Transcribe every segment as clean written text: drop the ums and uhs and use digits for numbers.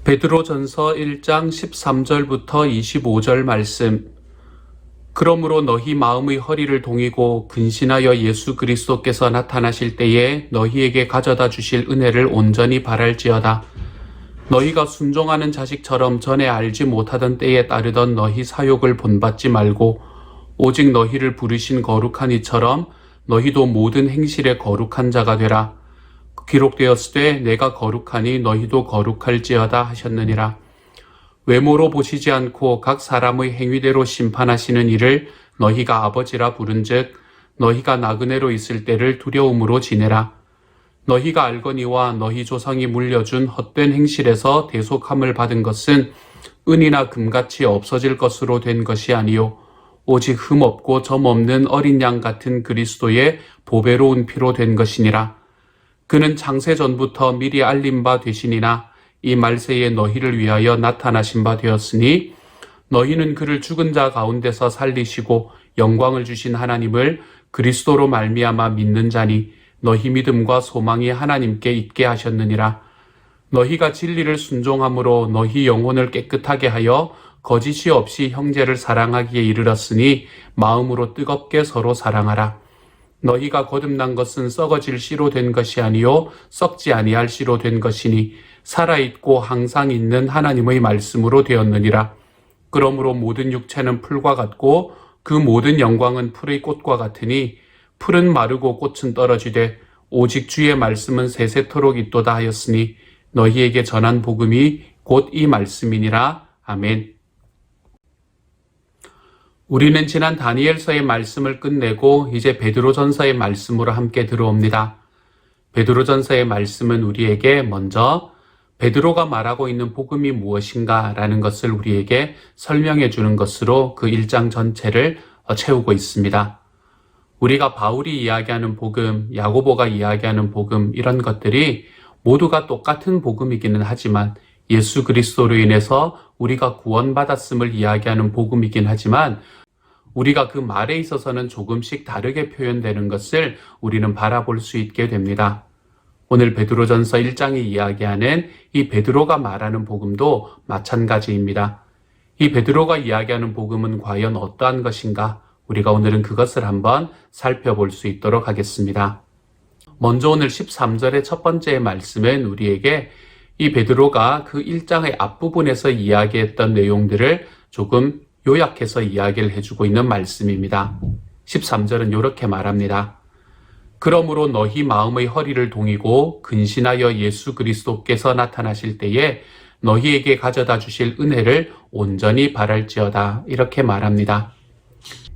베드로전서 1장 13절부터 25절 말씀. 그러므로 너희 마음의 허리를 동이고 근신하여 예수 그리스도께서 나타나실 때에 너희에게 가져다 주실 은혜를 온전히 바랄지어다. 너희가 순종하는 자식처럼 전에 알지 못하던 때에 따르던 너희 사욕을 본받지 말고 오직 너희를 부르신 거룩한 이처럼 너희도 모든 행실에 거룩한 자가 되라. 기록되었으되 내가 거룩하니 너희도 거룩할지어다 하셨느니라. 외모로 보시지 않고 각 사람의 행위대로 심판하시는 이를 너희가 아버지라 부른즉 너희가 나그네로 있을 때를 두려움으로 지내라. 너희가 알거니와 너희 조상이 물려준 헛된 행실에서 대속함을 받은 것은 은이나 금같이 없어질 것으로 된 것이 아니요 오직 흠없고 점없는 어린 양 같은 그리스도의 보배로운 피로 된 것이니라. 그는 창세 전부터 미리 알린 바 되시니나 이 말세에 너희를 위하여 나타나신 바 되었으니 너희는 그를 죽은 자 가운데서 살리시고 영광을 주신 하나님을 그리스도로 말미암아 믿는 자니 너희 믿음과 소망이 하나님께 있게 하셨느니라. 너희가 진리를 순종함으로 너희 영혼을 깨끗하게 하여 거짓이 없이 형제를 사랑하기에 이르렀으니 마음으로 뜨겁게 서로 사랑하라. 너희가 거듭난 것은 썩어질 씨로 된 것이 아니요 썩지 아니할 씨로 된 것이니 살아있고 항상 있는 하나님의 말씀으로 되었느니라. 그러므로 모든 육체는 풀과 같고 그 모든 영광은 풀의 꽃과 같으니 풀은 마르고 꽃은 떨어지되 오직 주의 말씀은 세세토록 있도다 하였으니 너희에게 전한 복음이 곧 이 말씀이니라. 아멘. 우리는 지난 다니엘서의 말씀을 끝내고 이제 베드로전서의 말씀으로 함께 들어옵니다. 베드로전서의 말씀은 우리에게 먼저 베드로가 말하고 있는 복음이 무엇인가 라는 것을 우리에게 설명해 주는 것으로 그 1장 전체를 채우고 있습니다. 우리가 바울이 이야기하는 복음, 야고보가 이야기하는 복음 이런 것들이 모두가 똑같은 복음이기는 하지만 예수 그리스도로 인해서 우리가 구원받았음을 이야기하는 복음이긴 하지만 우리가 그 말에 있어서는 조금씩 다르게 표현되는 것을 우리는 바라볼 수 있게 됩니다. 오늘 베드로전서 1장이 이야기하는 이 베드로가 말하는 복음도 마찬가지입니다. 이 베드로가 이야기하는 복음은 과연 어떠한 것인가? 우리가 오늘은 그것을 한번 살펴볼 수 있도록 하겠습니다. 먼저 오늘 13절의 첫 번째 말씀은 우리에게 이 베드로가 그 1장의 앞부분에서 이야기했던 내용들을 조금 요약해서 이야기를 해주고 있는 말씀입니다. 13절은 이렇게 말합니다. 그러므로 너희 마음의 허리를 동이고 근신하여 예수 그리스도께서 나타나실 때에 너희에게 가져다 주실 은혜를 온전히 바랄지어다. 이렇게 말합니다.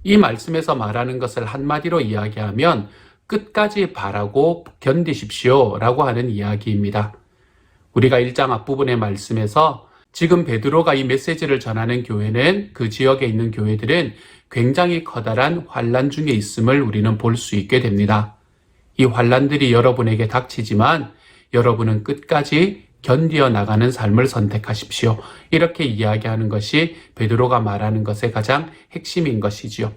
이 말씀에서 말하는 것을 한마디로 이야기하면 끝까지 바라고 견디십시오 라고 하는 이야기입니다. 우리가 1장 앞부분의 말씀에서 지금 베드로가 이 메시지를 전하는 교회는 그 지역에 있는 교회들은 굉장히 커다란 환난 중에 있음을 우리는 볼 수 있게 됩니다. 이 환난들이 여러분에게 닥치지만 여러분은 끝까지 견디어 나가는 삶을 선택하십시오. 이렇게 이야기하는 것이 베드로가 말하는 것의 가장 핵심인 것이지요.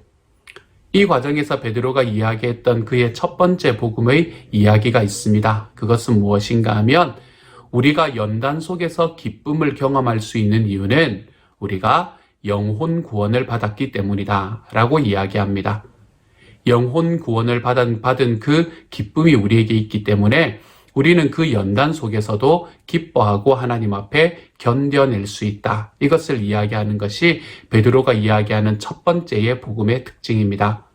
이 과정에서 베드로가 이야기했던 그의 첫 번째 복음의 이야기가 있습니다. 그것은 무엇인가 하면 우리가 연단 속에서 기쁨을 경험할 수 있는 이유는 우리가 영혼 구원을 받았기 때문이다 라고 이야기합니다. 영혼 구원을 받은 그 기쁨이 우리에게 있기 때문에 우리는 그 연단 속에서도 기뻐하고 하나님 앞에 견뎌낼 수 있다. 이것을 이야기하는 것이 베드로가 이야기하는 첫 번째의 복음의 특징입니다.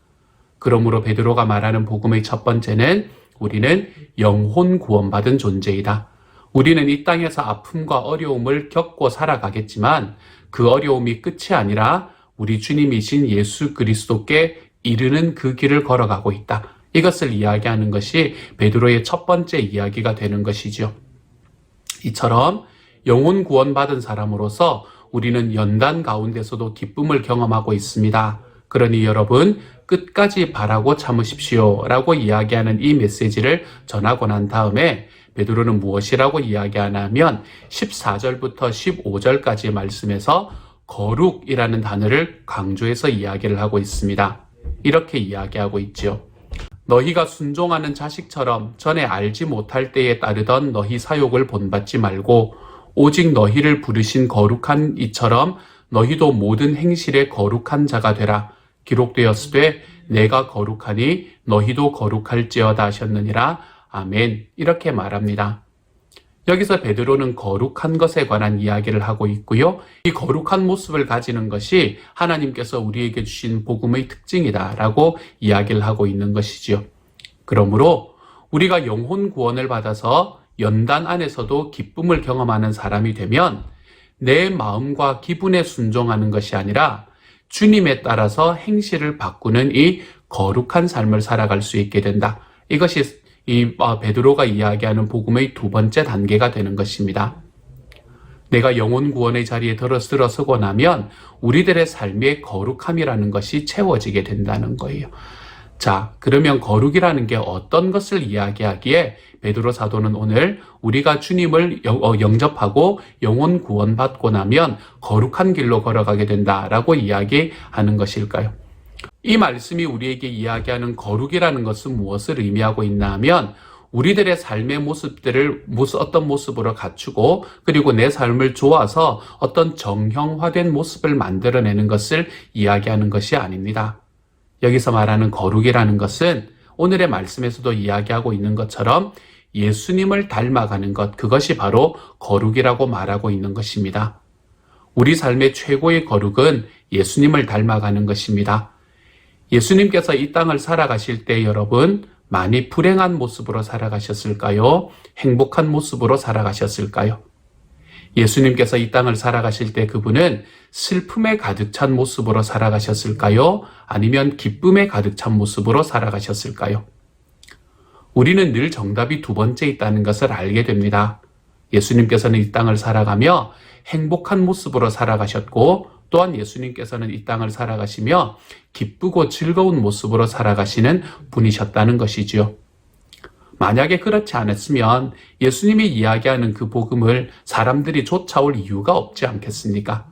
그러므로 베드로가 말하는 복음의 첫 번째는 우리는 영혼 구원받은 존재이다. 우리는 이 땅에서 아픔과 어려움을 겪고 살아가겠지만 그 어려움이 끝이 아니라 우리 주님이신 예수 그리스도께 이르는 그 길을 걸어가고 있다. 이것을 이야기하는 것이 베드로의 첫 번째 이야기가 되는 것이죠. 이처럼 영혼 구원받은 사람으로서 우리는 연단 가운데서도 기쁨을 경험하고 있습니다. 그러니 여러분 끝까지 바라고 참으십시오 라고 이야기하는 이 메시지를 전하고 난 다음에 베드로는 무엇이라고 이야기하나 하면 14절부터 15절까지의 말씀에서 거룩이라는 단어를 강조해서 이야기를 하고 있습니다. 이렇게 이야기하고 있지요. 너희가 순종하는 자식처럼 전에 알지 못할 때에 따르던 너희 사욕을 본받지 말고 오직 너희를 부르신 거룩한 이처럼 너희도 모든 행실에 거룩한 자가 되라. 기록되었으되 내가 거룩하니 너희도 거룩할지어다 하셨느니라. 아멘. 이렇게 말합니다. 여기서 베드로는 거룩한 것에 관한 이야기를 하고 있고요. 이 거룩한 모습을 가지는 것이 하나님께서 우리에게 주신 복음의 특징이다라고 이야기를 하고 있는 것이지요. 그러므로 우리가 영혼 구원을 받아서 연단 안에서도 기쁨을 경험하는 사람이 되면 내 마음과 기분에 순종하는 것이 아니라 주님에 따라서 행실을 바꾸는 이 거룩한 삶을 살아갈 수 있게 된다. 이것이 이 베드로가 이야기하는 복음의 두 번째 단계가 되는 것입니다. 내가 영혼 구원의 자리에 들어서고 나면 우리들의 삶의 거룩함이라는 것이 채워지게 된다는 거예요. 자, 그러면 거룩이라는 게 어떤 것을 이야기하기에 베드로 사도는 오늘 우리가 주님을 영접하고 영혼 구원받고 나면 거룩한 길로 걸어가게 된다라고 이야기하는 것일까요? 이 말씀이 우리에게 이야기하는 거룩이라는 것은 무엇을 의미하고 있나 하면 우리들의 삶의 모습들을 어떤 모습으로 갖추고 그리고 내 삶을 좋아서 어떤 정형화된 모습을 만들어내는 것을 이야기하는 것이 아닙니다. 여기서 말하는 거룩이라는 것은 오늘의 말씀에서도 이야기하고 있는 것처럼 예수님을 닮아가는 것, 그것이 바로 거룩이라고 말하고 있는 것입니다. 우리 삶의 최고의 거룩은 예수님을 닮아가는 것입니다. 예수님께서 이 땅을 살아가실 때 여러분 많이 불행한 모습으로 살아가셨을까요? 행복한 모습으로 살아가셨을까요? 예수님께서 이 땅을 살아가실 때 그분은 슬픔에 가득 찬 모습으로 살아가셨을까요? 아니면 기쁨에 가득 찬 모습으로 살아가셨을까요? 우리는 늘 정답이 두 번째 있다는 것을 알게 됩니다. 예수님께서는 이 땅을 살아가며 행복한 모습으로 살아가셨고 또한 예수님께서는 이 땅을 살아가시며 기쁘고 즐거운 모습으로 살아가시는 분이셨다는 것이지요. 만약에 그렇지 않았으면 예수님이 이야기하는 그 복음을 사람들이 쫓아올 이유가 없지 않겠습니까?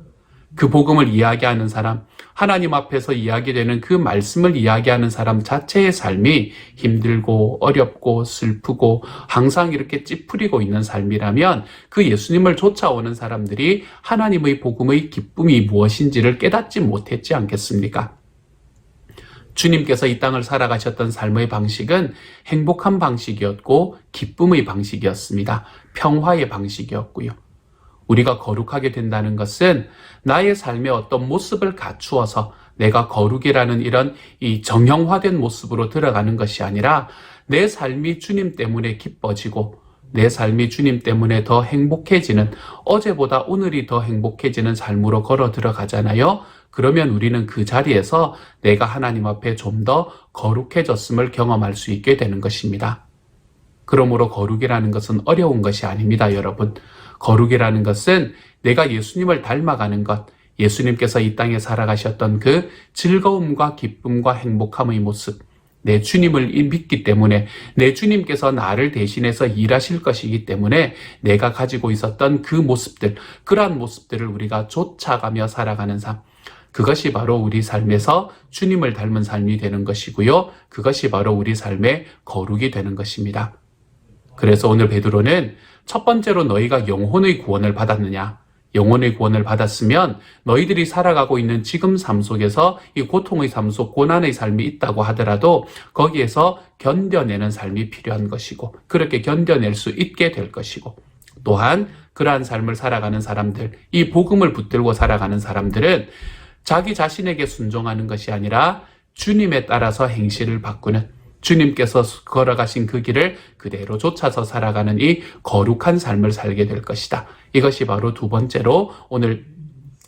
그 복음을 이야기하는 사람, 하나님 앞에서 이야기되는 그 말씀을 이야기하는 사람 자체의 삶이 힘들고 어렵고 슬프고 항상 이렇게 찌푸리고 있는 삶이라면 그 예수님을 쫓아오는 사람들이 하나님의 복음의 기쁨이 무엇인지를 깨닫지 못했지 않겠습니까? 주님께서 이 땅을 살아가셨던 삶의 방식은 행복한 방식이었고 기쁨의 방식이었습니다. 평화의 방식이었고요. 우리가 거룩하게 된다는 것은 나의 삶의 어떤 모습을 갖추어서 내가 거룩이라는 이런 이 정형화된 모습으로 들어가는 것이 아니라 내 삶이 주님 때문에 기뻐지고 내 삶이 주님 때문에 더 행복해지는, 어제보다 오늘이 더 행복해지는 삶으로 걸어 들어가잖아요. 그러면 우리는 그 자리에서 내가 하나님 앞에 좀 더 거룩해졌음을 경험할 수 있게 되는 것입니다. 그러므로 거룩이라는 것은 어려운 것이 아닙니다, 여러분. 거룩이라는 것은 내가 예수님을 닮아가는 것, 예수님께서 이 땅에 살아가셨던 그 즐거움과 기쁨과 행복함의 모습, 내 주님을 믿기 때문에 내 주님께서 나를 대신해서 일하실 것이기 때문에 내가 가지고 있었던 그 모습들, 그러한 모습들을 우리가 쫓아가며 살아가는 삶, 그것이 바로 우리 삶에서 주님을 닮은 삶이 되는 것이고요. 그것이 바로 우리 삶의 거룩이 되는 것입니다. 그래서 오늘 베드로는 첫 번째로 너희가 영혼의 구원을 받았느냐? 영혼의 구원을 받았으면 너희들이 살아가고 있는 지금 삶 속에서 이 고통의 삶 속 고난의 삶이 있다고 하더라도 거기에서 견뎌내는 삶이 필요한 것이고 그렇게 견뎌낼 수 있게 될 것이고 또한 그러한 삶을 살아가는 사람들, 이 복음을 붙들고 살아가는 사람들은 자기 자신에게 순종하는 것이 아니라 주님에 따라서 행실을 바꾸는, 주님께서 걸어가신 그 길을 그대로 쫓아서 살아가는 이 거룩한 삶을 살게 될 것이다. 이것이 바로 두 번째로 오늘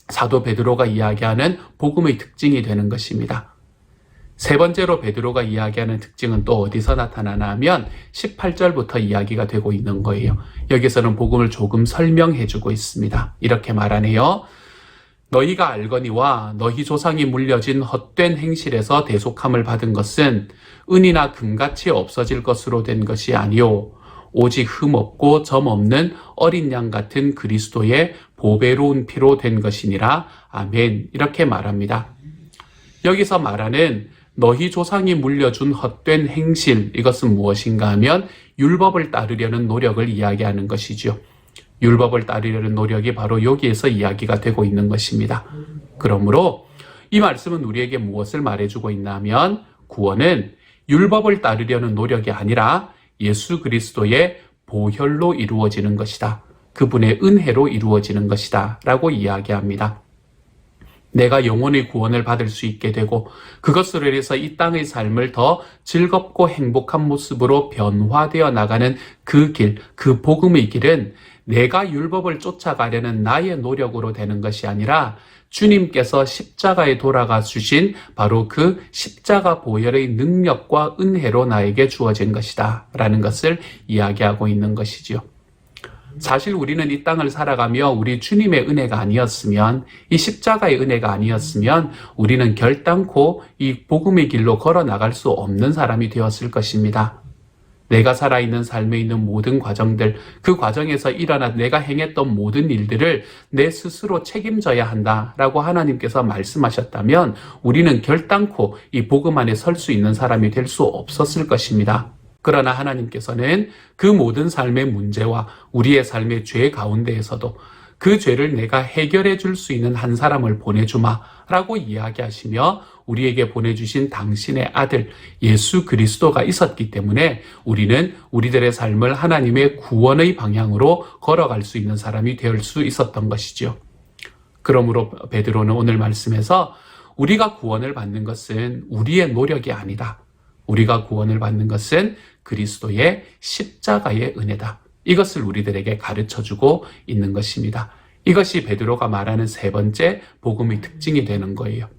사도 베드로가 이야기하는 복음의 특징이 되는 것입니다. 세 번째로 베드로가 이야기하는 특징은 또 어디서 나타나나 하면 18절부터 이야기가 되고 있는 거예요. 여기서는 복음을 조금 설명해주고 있습니다. 이렇게 말하네요. 너희가 알거니와 너희 조상이 물려진 헛된 행실에서 대속함을 받은 것은 은이나 금같이 없어질 것으로 된 것이 아니요 오직 흠없고 점없는 어린 양 같은 그리스도의 보배로운 피로 된 것이니라. 아멘. 이렇게 말합니다. 여기서 말하는 너희 조상이 물려준 헛된 행실, 이것은 무엇인가 하면 율법을 따르려는 노력을 이야기하는 것이죠. 율법을 따르려는 노력이 바로 여기에서 이야기가 되고 있는 것입니다. 그러므로 이 말씀은 우리에게 무엇을 말해주고 있나 하면 구원은 율법을 따르려는 노력이 아니라 예수 그리스도의 보혈로 이루어지는 것이다. 그분의 은혜로 이루어지는 것이다 라고 이야기합니다. 내가 영혼의 구원을 받을 수 있게 되고 그것으로 인해서 이 땅의 삶을 더 즐겁고 행복한 모습으로 변화되어 나가는 그 길, 그 복음의 길은 내가 율법을 쫓아가려는 나의 노력으로 되는 것이 아니라 주님께서 십자가에 돌아가 주신 바로 그 십자가 보혈의 능력과 은혜로 나에게 주어진 것이다 라는 것을 이야기하고 있는 것이지요. 사실 우리는 이 땅을 살아가며 우리 주님의 은혜가 아니었으면, 이 십자가의 은혜가 아니었으면 우리는 결단코 이 복음의 길로 걸어 나갈 수 없는 사람이 되었을 것입니다. 내가 살아있는 삶에 있는 모든 과정들, 그 과정에서 일어난 내가 행했던 모든 일들을 내 스스로 책임져야 한다라고 하나님께서 말씀하셨다면 우리는 결단코 이 복음 안에 설 수 있는 사람이 될 수 없었을 것입니다. 그러나 하나님께서는 그 모든 삶의 문제와 우리의 삶의 죄 가운데에서도 그 죄를 내가 해결해 줄 수 있는 한 사람을 보내주마 라고 이야기하시며 우리에게 보내주신 당신의 아들 예수 그리스도가 있었기 때문에 우리는 우리들의 삶을 하나님의 구원의 방향으로 걸어갈 수 있는 사람이 될 수 있었던 것이죠. 그러므로 베드로는 오늘 말씀에서 우리가 구원을 받는 것은 우리의 노력이 아니다. 우리가 구원을 받는 것은 그리스도의 십자가의 은혜다. 이것을 우리들에게 가르쳐주고 있는 것입니다. 이것이 베드로가 말하는 세 번째 복음의 특징이 되는 거예요.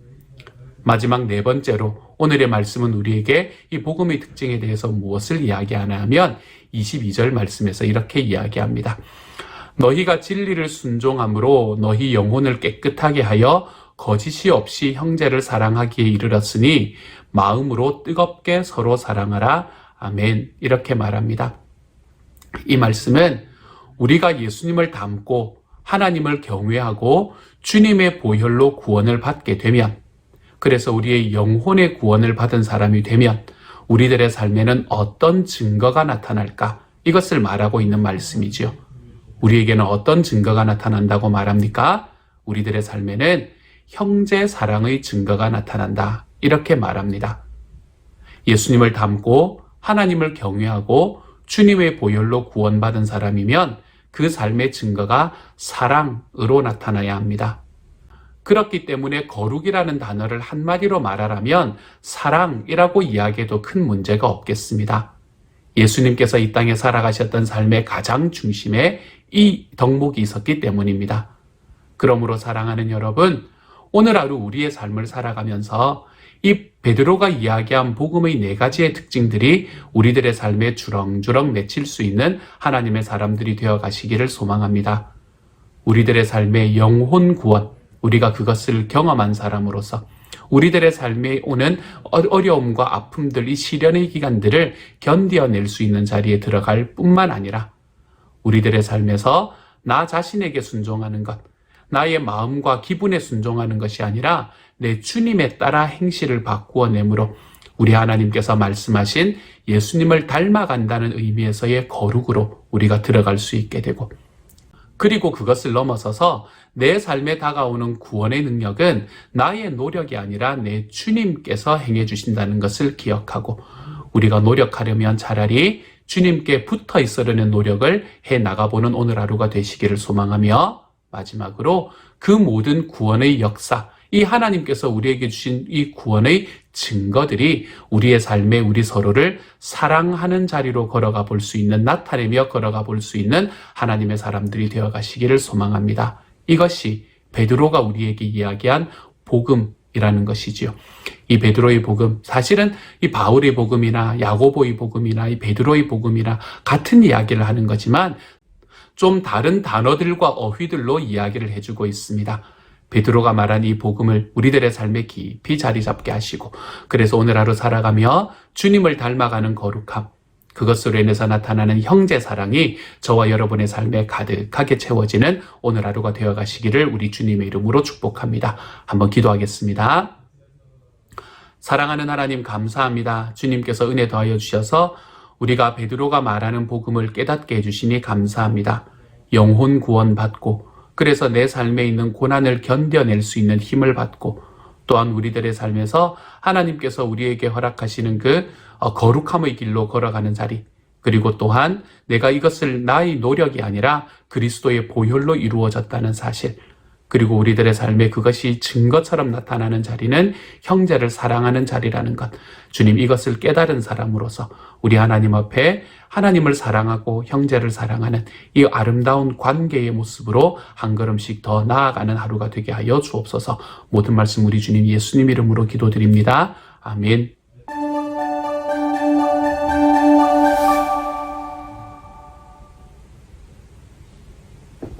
마지막 네 번째로 오늘의 말씀은 우리에게 이 복음의 특징에 대해서 무엇을 이야기하나 하면 22절 말씀에서 이렇게 이야기합니다. 너희가 진리를 순종함으로 너희 영혼을 깨끗하게 하여 거짓이 없이 형제를 사랑하기에 이르렀으니 마음으로 뜨겁게 서로 사랑하라. 아멘. 이렇게 말합니다. 이 말씀은 우리가 예수님을 닮고 하나님을 경외하고 주님의 보혈로 구원을 받게 되면, 그래서 우리의 영혼의 구원을 받은 사람이 되면 우리들의 삶에는 어떤 증거가 나타날까? 이것을 말하고 있는 말씀이죠. 우리에게는 어떤 증거가 나타난다고 말합니까? 우리들의 삶에는 형제 사랑의 증거가 나타난다. 이렇게 말합니다. 예수님을 닮고 하나님을 경외하고 주님의 보혈로 구원받은 사람이면 그 삶의 증거가 사랑으로 나타나야 합니다. 그렇기 때문에 거룩이라는 단어를 한마디로 말하라면 사랑이라고 이야기해도 큰 문제가 없겠습니다. 예수님께서 이 땅에 살아가셨던 삶의 가장 중심에 이 덕목이 있었기 때문입니다. 그러므로 사랑하는 여러분, 오늘 하루 우리의 삶을 살아가면서 이 베드로가 이야기한 복음의 네 가지의 특징들이 우리들의 삶에 주렁주렁 맺힐 수 있는 하나님의 사람들이 되어 가시기를 소망합니다. 우리들의 삶의 영혼 구원, 우리가 그것을 경험한 사람으로서 우리들의 삶에 오는 어려움과 아픔들, 이 시련의 기간들을 견뎌낼 수 있는 자리에 들어갈 뿐만 아니라 우리들의 삶에서 나 자신에게 순종하는 것, 나의 마음과 기분에 순종하는 것이 아니라 내 주님에 따라 행실을 바꾸어 내므로 우리 하나님께서 말씀하신 예수님을 닮아간다는 의미에서의 거룩으로 우리가 들어갈 수 있게 되고, 그리고 그것을 넘어서서 내 삶에 다가오는 구원의 능력은 나의 노력이 아니라 내 주님께서 행해 주신다는 것을 기억하고 우리가 노력하려면 차라리 주님께 붙어 있으려는 노력을 해 나가보는 오늘 하루가 되시기를 소망하며, 마지막으로 그 모든 구원의 역사, 이 하나님께서 우리에게 주신 이 구원의 증거들이 우리의 삶에 우리 서로를 사랑하는 자리로 걸어가 볼 수 있는, 나타내며 걸어가 볼 수 있는 하나님의 사람들이 되어 가시기를 소망합니다. 이것이 베드로가 우리에게 이야기한 복음이라는 것이지요. 이 베드로의 복음, 사실은 이 바울의 복음이나 야고보의 복음이나 이 베드로의 복음이나 같은 이야기를 하는 거지만 좀 다른 단어들과 어휘들로 이야기를 해주고 있습니다. 베드로가 말한 이 복음을 우리들의 삶에 깊이 자리 잡게 하시고, 그래서 오늘 하루 살아가며 주님을 닮아가는 거룩함, 그것으로 인해서 나타나는 형제 사랑이 저와 여러분의 삶에 가득하게 채워지는 오늘 하루가 되어 가시기를 우리 주님의 이름으로 축복합니다. 한번 기도하겠습니다. 사랑하는 하나님, 감사합니다. 주님께서 은혜 더하여 주셔서 우리가 베드로가 말하는 복음을 깨닫게 해주시니 감사합니다. 영혼 구원 받고, 그래서 내 삶에 있는 고난을 견뎌낼 수 있는 힘을 받고, 또한 우리들의 삶에서 하나님께서 우리에게 허락하시는 그 거룩함의 길로 걸어가는 자리, 그리고 또한 내가 이것을 나의 노력이 아니라 그리스도의 보혈로 이루어졌다는 사실, 그리고 우리들의 삶에 그것이 증거처럼 나타나는 자리는 형제를 사랑하는 자리라는 것, 주님 이것을 깨달은 사람으로서 우리 하나님 앞에 하나님을 사랑하고 형제를 사랑하는 이 아름다운 관계의 모습으로 한 걸음씩 더 나아가는 하루가 되게 하여 주옵소서. 모든 말씀 우리 주님 예수님 이름으로 기도드립니다. 아멘.